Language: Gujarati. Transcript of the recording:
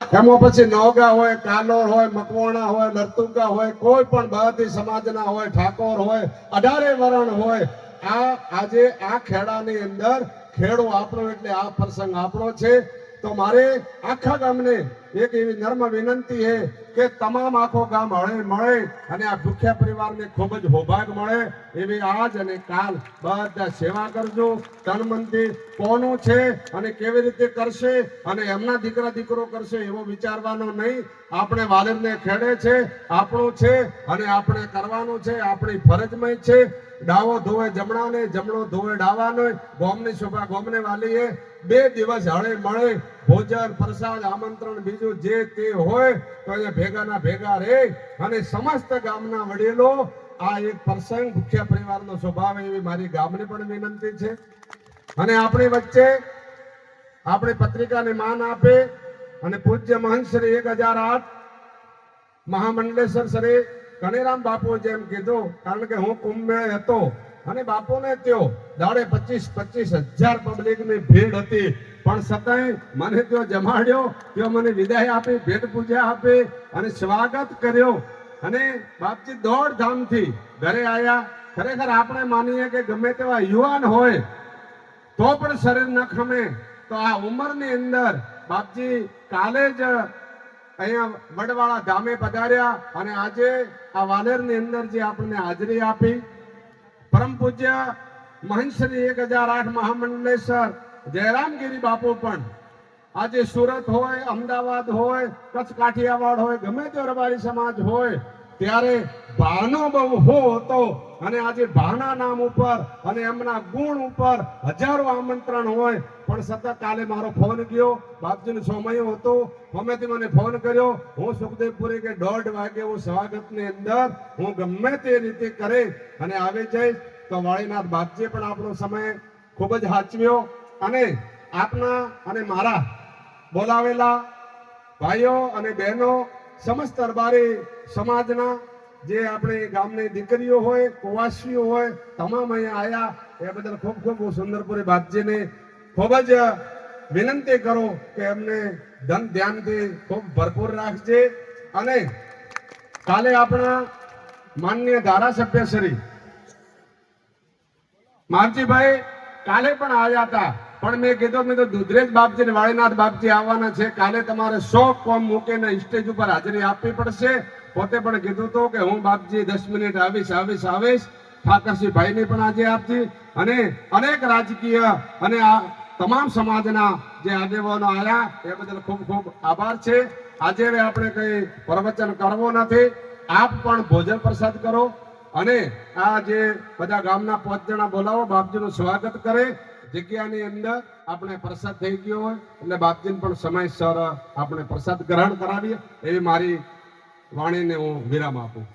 એમાં પછી નોગા હોય, કાલોર હોય, મકવાણા હોય, લરતુકા હોય, કોઈ પણ બધી સમાજના હોય, ઠાકોર હોય, 18 વરણ હોય, આજે આ ખેડાની અંદર ખેડો આપણો એટલે આ પ્રસંગ આપણો છે। તો મારે આખા ગામને એક એવી નર્મ વિનંતી છે કે તમામ આખો ગામ હળે મળે અને આ ભૂખ્યા પરિવારને ખૂબ જ સૌભાગ મળે એવી આજ અને કાલ બધા સેવા કરજો। તન મનથી કોનું છે અને કેવી રીતે કરશે અને એમના દીકરા દીકરો કરશે એવો વિચારવાનો નહીં। આપણે વાલેરને ખેડે છે, આપણું છે અને આપણે કરવાનું છે, આપણી ફરજમય છે। ડાવો ધોવે જમણાને, જમણો ધોવે ડાવાને, ગોમની શોભા ગોમને વાલીએ। 2 દિવસ હળે મળે ભોજન પ્રસાદ આમંત્રણ બીજું જે તે હોય તો એ ભેગાના ભેગા રહે અને સમસ્ત ગામના વડીલો આ એક પ્રસંગ ભૂખ્યા પરિવારનો સ્વભાવ એવી મારી ગામની પણ વિનંતી છે। અને આપણી વચ્ચે આપણી પત્રિકાને માન આપે અને પૂજ્ય મહંત શ્રી 1008 મહામંડલેશ્વર શ્રી કનીરામ બાપુ જેમ કીધું, કારણ કે હું કુંભ મેળે હતો અને બાપુને ત્યો દાડે 25,000 પબ્લિકની ભીડ હતી, પણ છતાંય મને ત્યો જમાડ્યો, ત્યો મને વિદાય આપી, ભેટ પૂજા આપી અને સ્વાગત કર્યો અને બાપજી દોડધામથી ઘરે આવ્યા। ખરેખર આપણે માનીએ કે ગમે તેવા યુવાન હોય તો પણ શરીર ન ખમે, તો આ ઉંમરની અંદર બાપજી કાલે જ અહીંયા વડવાળા ધામે પધાર્યા અને આજે આ વાલેરની અંદર જે આપણને હાજરી આપી। પરમ પૂજ્ય મહંત શ્રી 1008 મહામંડલેશ્વર જયરામગીરી બાપુ પણ આજે સુરત હોય, અમદાવાદ હોય, કચ્છ કાઠિયાવાડ હોય, ગમે તે રબારી સમાજ હોય ત્યારે ભાનો બહુ હતો અને આજે ભાના નામ ઉપર અને એમના ગુણ ઉપર હજારો આમંત્રણ હોય, પણ સતત કાલે મારો ફોન ગયો, બાપજીનો સમય હતો, ગમેથી મને ફોન કર્યો, હું સુખદેવપુરી કે 1:30 વાગે હું સ્વાગતની અંદર હું ગમે તે રીતે કરે અને આવી જઈશ। તો વાળીનાથ બાપજીએ પણ આપણો સમય ખૂબ જ સાચવ્યો અને આપના અને મારા બોલાવેલા ભાઈઓ અને બહેનો સમસ્ત દરબારી સમાજના જે આપણી ગામની દીકરીઓ હોય, કુવાસીઓ હોય, તમામ અહીંયા આવ્યા એ બદલ ખૂબ ખૂબ હું સુંદરપુરી બાપજીને ખૂબ જ વિનંતી કરું કે એમને ધ્યાનથી ખૂબ ભરપૂર રાખજે। અને કાલે આપણા માનનીય ધારાસભ્ય શ્રી માવજીભાઈ કાલે પણ આવ્યા હતા, પણ મેં કીધું મેં તો દુધરેજ બાપજી ને વાળીનાથ બાપજી આવવાના છે, કાલે તમારે 100 કોમ મૂકીને સ્ટેજ ઉપર હાજરી આપવી પડશે। પોતે પણ કીધું તો કે હું બાપજી 10 મિનિટ આવીશ। ઠાકરસિંહ ભાઈને પણ આજે આપજી અને અનેક રાજકીય અને આ તમામ સમાજના જે આગેવાનો આવ્યા એ બદલ ખૂબ ખૂબ આભાર છે। આજે આપણે કઈ પ્રવચન કરવો નથી, આપ પણ ભોજન પ્રસાદ કરો અને આ જે બધા ગામના 5 જણા બોલાવો, બાપજીનું સ્વાગત કરે। જગ્યાની અંદર આપણે પ્રસાદ થઈ ગયો હોય એટલે બાપજીને પણ સમયસર આપણે પ્રસાદ ગ્રહણ કરાવીએ એવી મારી વાણીને હું વિરામ આપું।